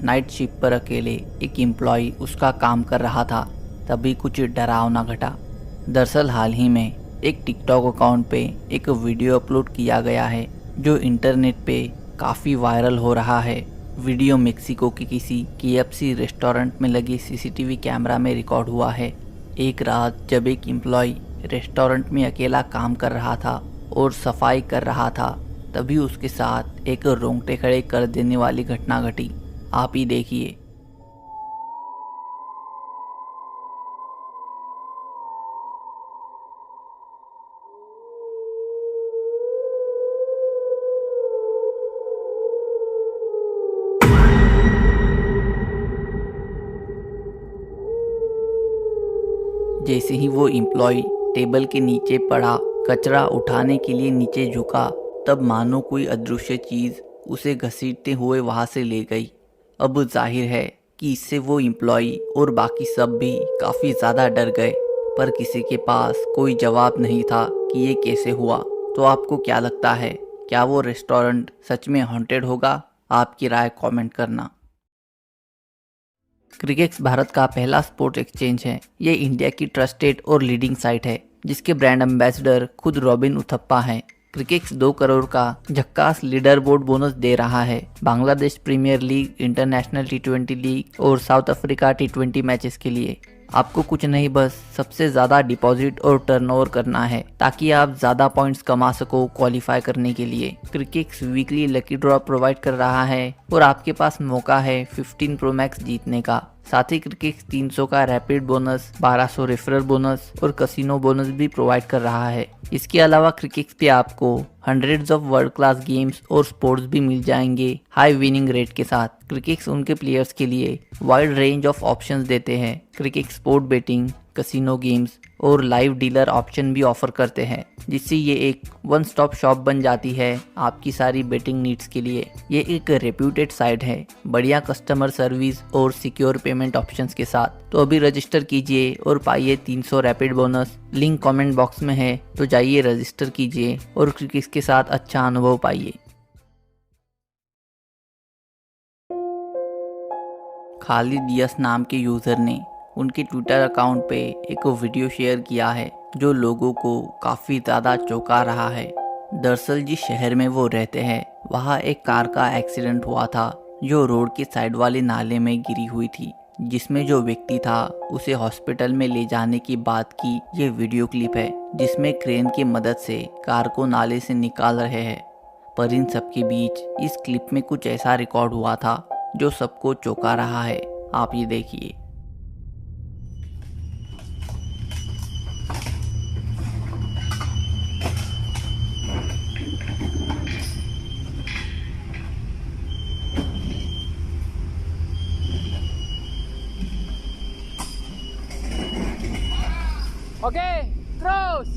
Night shift पर अकेले एक एम्प्लॉय उसका काम कर रहा था, तभी कुछ डरावना घटा। दरअसल हाल ही में एक टिकटॉक अकाउंट पे एक वीडियो अपलोड किया गया है जो इंटरनेट पे काफ़ी वायरल हो रहा है। वीडियो मेक्सिको के किसी KFC रेस्टोरेंट में लगे CCTV कैमरा में रिकॉर्ड हुआ है। एक रात जब एक एम्प्लॉय रेस्टोरेंट में अकेला काम कर रहा था और सफाई कर रहा था, तभी उसके साथ एक रोंगटे खड़े कर देने वाली घटना घटी। आप ही देखिए। जैसे ही वो एम्प्लॉय टेबल के नीचे पड़ा कचरा उठाने के लिए नीचे झुका, तब मानो कोई अदृश्य चीज़ उसे घसीटते हुए वहाँ से ले गई। अब जाहिर है कि इससे वो एम्प्लॉय और बाकी सब भी काफ़ी ज़्यादा डर गए, पर किसी के पास कोई जवाब नहीं था कि ये कैसे हुआ। तो आपको क्या लगता है, क्या वो रेस्टोरेंट सच में हॉन्टेड होगा? आपकी राय कमेंट करना। क्रिकेक्स भारत का पहला स्पोर्ट्स एक्सचेंज है। ये इंडिया की ट्रस्टेड और लीडिंग साइट है, जिसके ब्रांड एम्बेसडर खुद रॉबिन उथप्पा हैं। क्रिकेक्स 2 करोड़ का झक्कास लीडर बोर्ड बोनस दे रहा है। Bangladesh premier league, international T20 league और साउथ अफ्रीका T20 मैचेस के लिए आपको कुछ नहीं, बस सबसे ज़्यादा डिपॉजिट और टर्नओवर करना है ताकि आप ज़्यादा पॉइंट्स कमा सको क्वालिफाई करने के लिए। क्रिकेक्स वीकली लकी ड्रॉ प्रोवाइड कर रहा है और आपके पास मौका है 15 प्रो मैक्स जीतने का। साथ ही क्रिकेक्स 300 का रैपिड बोनस, 1200 रेफरल बोनस और कसिनो बोनस भी प्रोवाइड कर रहा है। इसके अलावा क्रिकेक्स पे आपको hundreds of world class games और स्पोर्ट्स भी मिल जाएंगे हाई विनिंग रेट के साथ। क्रिकेक्स उनके प्लेयर्स के लिए वाइड रेंज ऑफ ऑप्शंस देते हैं। क्रिकेक्स स्पोर्ट बेटिंग, कसिनो गेम्स और लाइव डीलर ऑप्शन भी ऑफर करते हैं, जिससे ये एक वन स्टॉप शॉप बन जाती है आपकी सारी बेटिंग नीड्स के लिए। ये एक रेप्यूटेड साइट है, बढ़िया कस्टमर सर्विस और सिक्योर पेमेंट ऑप्शंस के साथ। तो अभी रजिस्टर कीजिए और पाइए 300 rapid bonus. Link comment box में है, तो जाइए रजिस्टर कीजिए और क्रिकेक्स के साथ अच्छा अनुभव पाइए। खालिद यस नाम के यूज़र ने उनके ट्विटर अकाउंट पे एक वीडियो शेयर किया है जो लोगों को काफ़ी ज़्यादा चौंका रहा है। दरअसल जिस शहर में वो रहते हैं वहाँ एक कार का एक्सीडेंट हुआ था जो रोड के साइड वाले नाले में गिरी हुई थी, जिसमें जो व्यक्ति था उसे हॉस्पिटल में ले जाने की बात की ये वीडियो क्लिप है, जिसमें क्रेन की मदद से कार को नाले से निकाल रहे हैं। पर इन सब के बीच इस क्लिप में कुछ ऐसा रिकॉर्ड हुआ था जो सबको चौंका रहा है। आप ये देखिए। Oke, terus.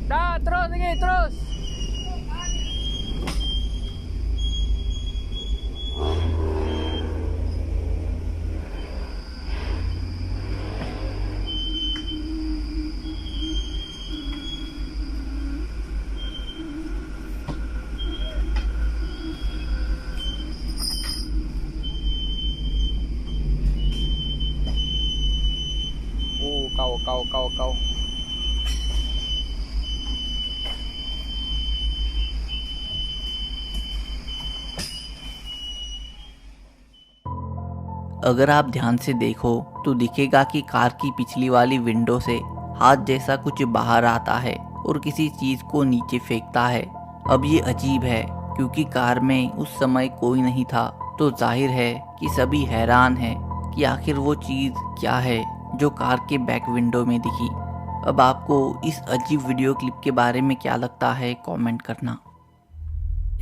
Dah, terus lagi, terus. Kau. अगर आप ध्यान से देखो तो दिखेगा कि कार की पिछली वाली विंडो से हाथ जैसा कुछ बाहर आता है और किसी चीज़ को नीचे फेंकता है। अब ये अजीब है क्योंकि कार में उस समय कोई नहीं था, तो जाहिर है कि सभी हैरान हैं कि आखिर वो चीज़ क्या है जो कार के बैक विंडो में दिखी। अब आपको इस अजीब वीडियो क्लिप के बारे में क्या लगता है, कमेंट करना।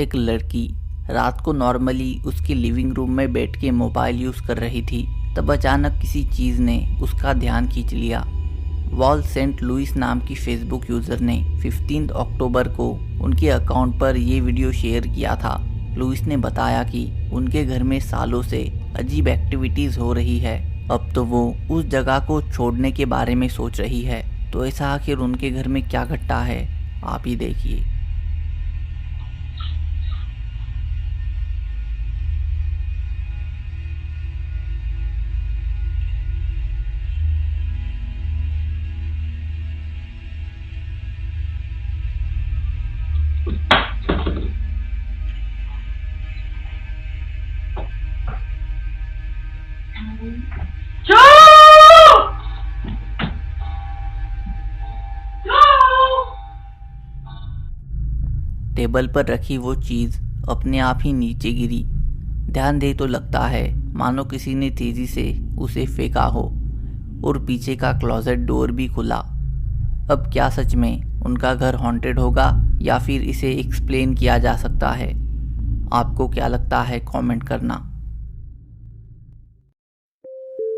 एक लड़की रात को नॉर्मली उसके लिविंग रूम में बैठ के मोबाइल यूज़ कर रही थी, तब अचानक किसी चीज़ ने उसका ध्यान खींच लिया। वॉल सेंट लुइस नाम की फेसबुक यूज़र ने 15 अक्टूबर को उनके अकाउंट पर ये वीडियो शेयर किया था। लुइस ने बताया कि उनके घर में सालों से अजीब एक्टिविटीज़ हो रही है। अब तो वो उस जगह को छोड़ने के बारे में सोच रही है। तो ऐसा आखिर उनके घर में क्या घटा है, आप ही देखिए। टेबल पर रखी वो चीज अपने आप ही नीचे गिरी। ध्यान दे तो लगता है मानो किसी ने तेजी से उसे फेंका हो और पीछे का क्लोजेट डोर भी खुला। अब क्या सच में उनका घर हॉन्टेड होगा या फिर इसे एक्सप्लेन किया जा सकता है? आपको क्या लगता है कमेंट करना।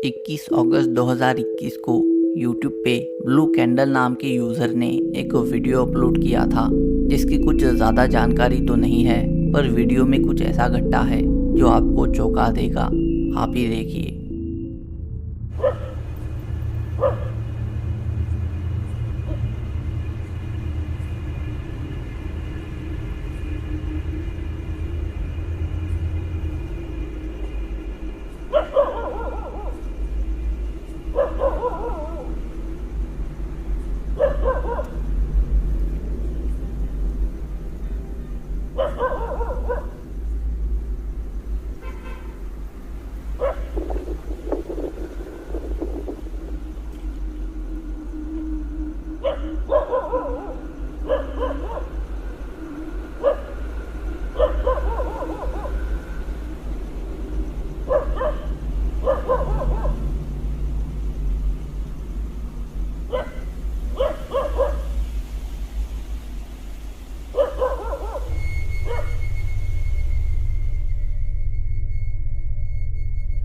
21 अगस्त 2021 को YouTube पे ब्लू कैंडल नाम के यूज़र ने एक वीडियो अपलोड किया था जिसकी कुछ ज़्यादा जानकारी तो नहीं है, पर वीडियो में कुछ ऐसा घटता है जो आपको चौंका देगा। आप ही देखिए।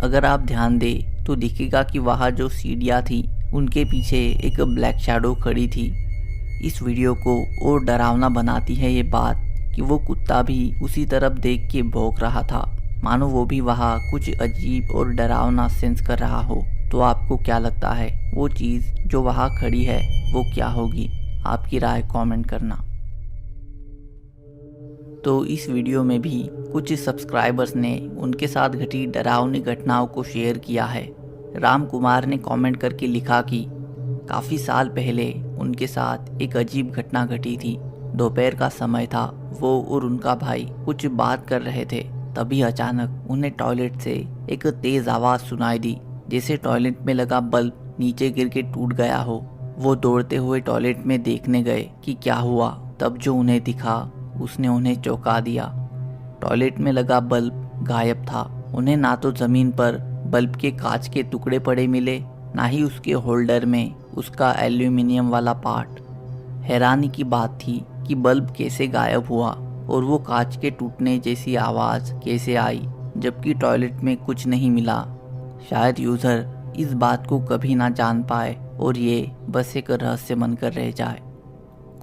अगर आप ध्यान दें तो दिखेगा कि वहाँ जो सीढ़ियाँ थी उनके पीछे एक ब्लैक शैडो खड़ी थी। इस वीडियो को और डरावना बनाती है ये बात कि वो कुत्ता भी उसी तरफ देख के भौंक रहा था, मानो वो भी वहाँ कुछ अजीब और डरावना सेंस कर रहा हो। तो आपको क्या लगता है वो चीज़ जो वहाँ खड़ी है वो क्या होगी? आपकी राय कमेंट करना। तो इस वीडियो में भी कुछ सब्सक्राइबर्स ने उनके साथ घटी डरावनी घटनाओं को शेयर किया है। राम कुमार ने कमेंट करके लिखा कि काफ़ी साल पहले उनके साथ एक अजीब घटना घटी थी। दोपहर का समय था, वो और उनका भाई कुछ बात कर रहे थे। तभी अचानक उन्हें टॉयलेट से एक तेज़ आवाज़ सुनाई दी, जैसे टॉयलेट में लगा बल्ब नीचे गिर के टूट गया हो। वो दौड़ते हुए टॉयलेट में देखने गए कि क्या हुआ। तब जो उन्हें दिखा उसने उन्हें चौंका दिया। टॉयलेट में लगा बल्ब गायब था। उन्हें ना तो ज़मीन पर बल्ब के कांच के टुकड़े पड़े मिले, ना ही उसके होल्डर में उसका एल्यूमिनियम वाला पार्ट। हैरानी की बात थी कि बल्ब कैसे गायब हुआ और वो कांच के टूटने जैसी आवाज़ कैसे आई, जबकि टॉयलेट में कुछ नहीं मिला। शायद यूज़र इस बात को कभी ना जान पाए और ये बस एक रहस्य बनकर रह जाए।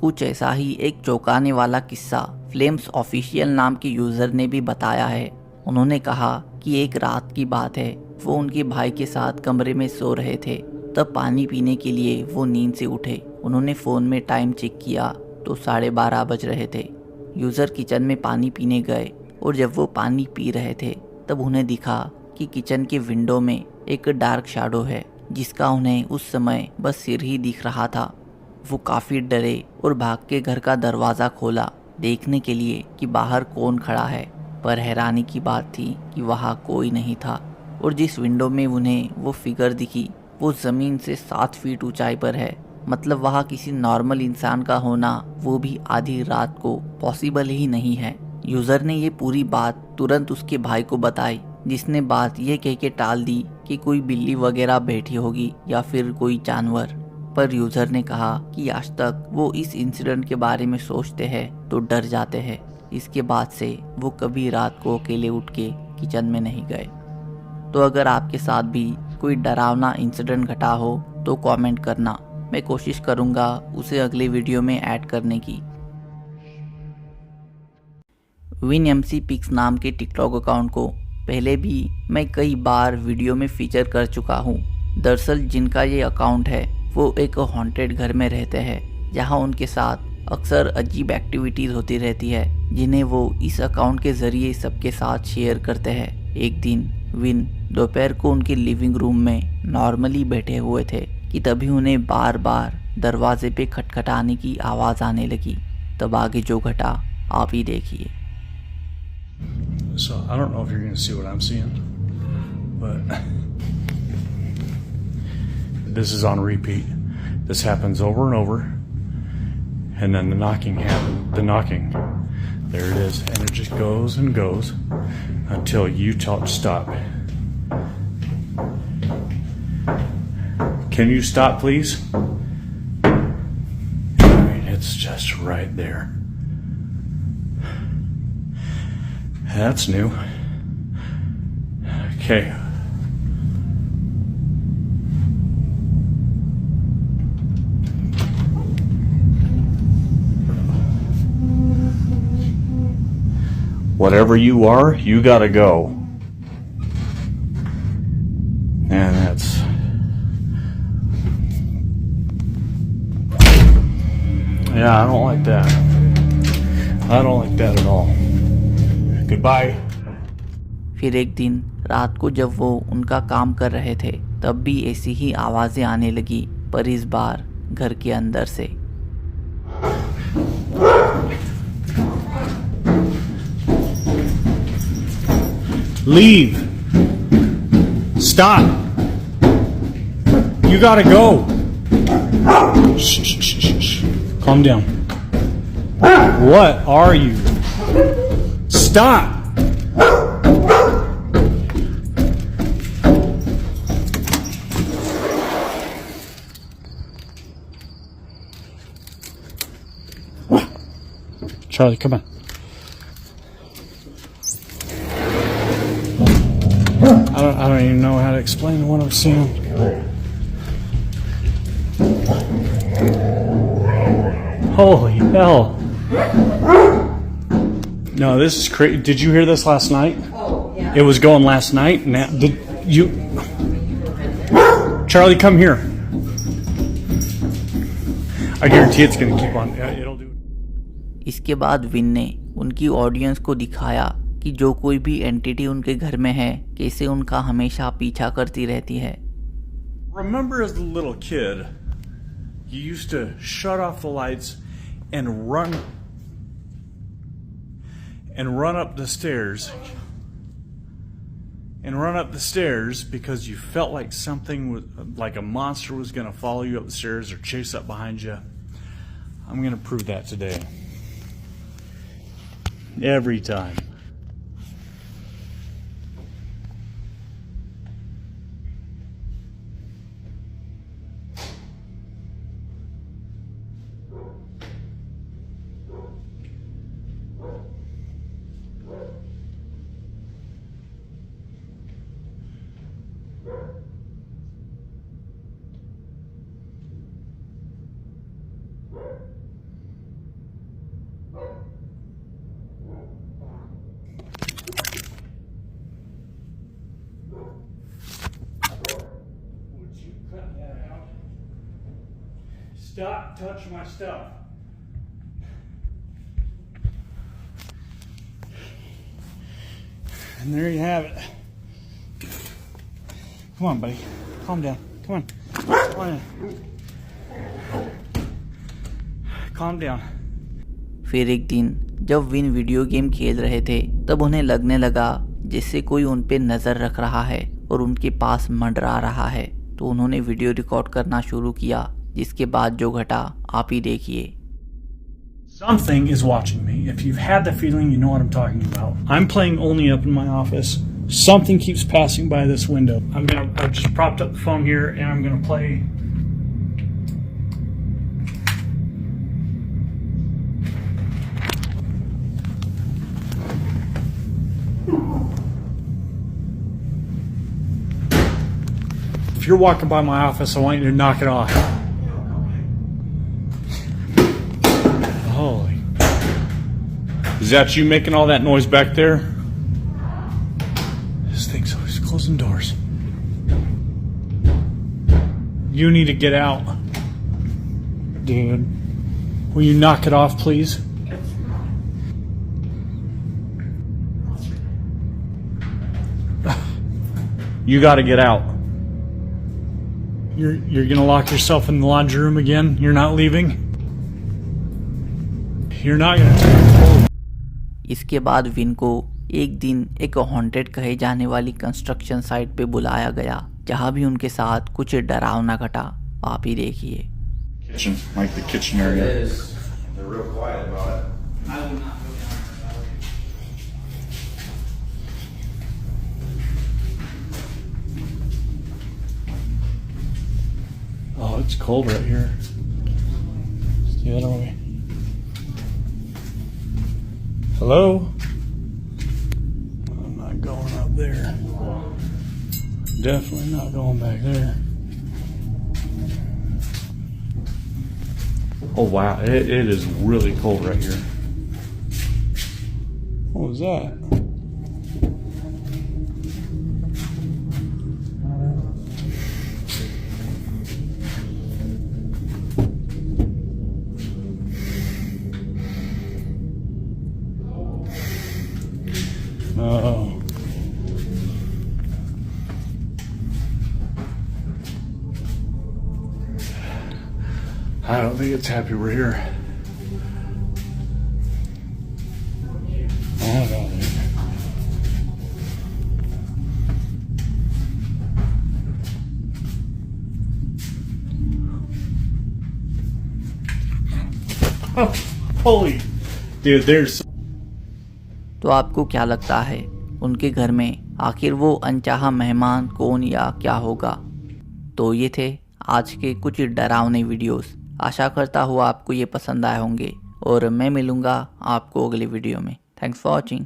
कुछ ऐसा ही एक चौंकाने वाला किस्सा फ्लेम्स ऑफिशियल नाम के यूज़र ने भी बताया है। उन्होंने कहा कि एक रात की बात है, वो उनके भाई के साथ कमरे में सो रहे थे। तब पानी पीने के लिए वो नींद से उठे। उन्होंने फ़ोन में टाइम चेक किया तो 12:30 बज रहे थे। यूज़र किचन में पानी पीने गए और जब वो पानी पी रहे थे तब उन्हें दिखा कि किचन के विंडो में एक डार्क शैडो है, जिसका उन्हें उस समय बस सिर ही दिख रहा था। वो काफ़ी डरे और भाग के घर का दरवाज़ा खोला देखने के लिए कि बाहर कौन खड़ा है, पर हैरानी की बात थी कि वहाँ कोई नहीं था। और जिस विंडो में उन्हें वो फिगर दिखी वो ज़मीन से 7 फीट ऊंचाई पर है। मतलब वहाँ किसी नॉर्मल इंसान का होना, वो भी आधी रात को, पॉसिबल ही नहीं है। यूज़र ने ये पूरी बात तुरंत उसके भाई को बताई, जिसने बात ये कह के टाल दी कि कोई बिल्ली वगैरह बैठी होगी या फिर कोई जानवर। पर यूज़र ने कहा कि आज तक वो इस इंसिडेंट के बारे में सोचते हैं तो डर जाते हैं। इसके बाद से वो कभी रात को अकेले उठ के किचन में नहीं गए। तो अगर आपके साथ भी कोई डरावना इंसिडेंट घटा हो तो कमेंट करना, मैं कोशिश करूँगा उसे अगले वीडियो में ऐड करने की। WinMC Pics नाम के टिकटॉक अकाउंट को पहले भी मैं कई बार वीडियो में फीचर कर चुका हूँ। दरअसल जिनका ये अकाउंट है वो एक हॉन्टेड घर में रहते हैं, जहाँ उनके साथ अक्सर अजीब एक्टिविटीज़ होती रहती है, जिन्हें वो इस अकाउंट के ज़रिए सबके साथ शेयर करते हैं। एक दिन विन दोपहर को उनके लिविंग रूम में नॉर्मली बैठे हुए थे कि तभी उन्हें बार बार दरवाजे पे खटखटाने की आवाज़ आने लगी। तब आगे जो घटा आप ही देखिए। So I don't know if you're going to see what I'm seeing, but this is on repeat. This happens over and over. And then the knocking happens. The knocking. There it is. And it just goes and goes until you tell it to stop. Can you stop, please? I mean, it's just right there. That's new. Okay. Whatever you are, you gotta go. And that's... Yeah, I don't like that. I don't like that at all. Goodbye. फिर एक दिन रात को जब वो उनका काम कर रहे थे तब भी ऐसी ही आवाज़ें आने लगी, पर इस बार घर के अंदर से। Leave. Stop. You gotta go. Shh, shh, shh, shh, shh. Calm down. What are you? Stop. Charlie, come on. I don't even know how to explain what I'm seeing. Holy hell. No, this is crazy. Did you hear this last night? Oh, yeah. It was going last night. Now, did you... Charlie, come here. I guarantee it's going to keep on. It'll do. इसके बाद win ने उनकी audience को दिखाया कि जो कोई भी एंटिटी उनके घर में है कैसे उनका हमेशा पीछा करती रहती है। Remember as a little kid, you used to shut off the lights and run up the stairs because you felt like something was, like a monster was going to follow you up the stairs or chase up behind you. I'm going to prove that today. Every time. Stop touching my stuff. And there you have it. Come on, buddy. Calm down. Come on. Come on in. Calm down. फिर एक दिन जब win video game खेल रहे थे तब उन्हें लगने लगा जैसे कोई उन पे नज़र रख रहा है और उनके पास मंडरा रहा है, तो उन्होंने वीडियो रिकॉर्ड करना शुरू किया, जिसके बाद जो घटा आप ही देखिए। Something is watching me. If you've had the feeling, you know what I'm talking about. I'm playing only up in my office. Something keeps passing by this window. I've just propped up the phone here and I'm gonna play. If you're walking by my office, I want you to knock it off. Holy. Is that you making all that noise back there? This thing's always closing doors. You need to get out. Dude. Will you knock it off, please? You gotta get out. You're gonna lock yourself in the laundry room again? You're not leaving? You're not gonna... इसके बाद win को एक दिन एक haunted कहे जाने वाली construction site पे बुलाया गया, जहाँ भी उनके साथ कुछ डरावना घटा आप ही देखिए। Kitchen, like the kitchen area. They're real quiet about it. Oh, it's cold right here. See that on me? Hello? I'm not going up there. Definitely not going back there. Oh wow, it is really cold right here. What was that? Oh. I don't think it's happy we're here. I wanna go there. Oh, holy dude, there's तो आपको क्या लगता है उनके घर में आखिर वो अनचाहा मेहमान कौन या क्या होगा? तो ये थे आज के कुछ डरावने वीडियोस। आशा करता हूँ आपको ये पसंद आए होंगे और मैं मिलूँगा आपको अगले वीडियो में। Thanks for watching.